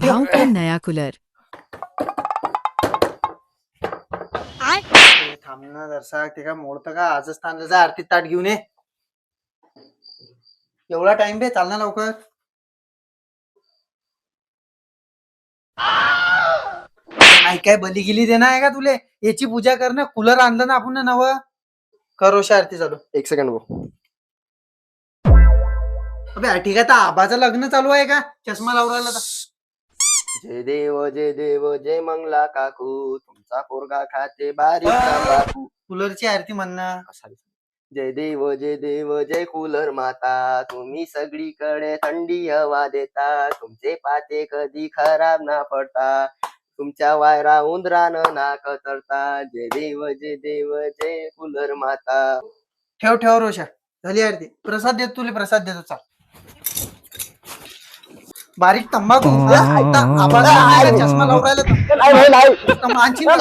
भाव का नया कूलर। थांबणार जरसा ते का मोडतं का आजच थांबलं जा आरती ताट घेऊन ये. एवढा टाइम बे चालना लवकर. नाही काय बली गिली देणार आहे का तुले याची पूजा कर ना कूलर आणलं ना आपण नव करोशा आरती चालू. एक सेकंड भाऊ. अबे ठीक आहे तर आबाचं लग्न चालू आहे का चष्मा लावून राहिला तर. जय देव जय मंगला काकू तुमचा पोरगा खाते बारीक तंबाखू. कूलरची आरती म्हणणं. जय देव जय कूलर माता तुम्ही सगळीकडे थंडी हवा देता तुमचे पाते कधी खराब ना पडता तुमच्या वायरा उंदरानं ना कतरता. जय देव जय कूलर माता. ठेव ठेव रोशा झाली आरती. प्रसाद देतो तुले प्रसाद देतो चाल. बारीक तंबाखू आता आबाला चष्मा लावून राहिला तर. नाही मानशील का?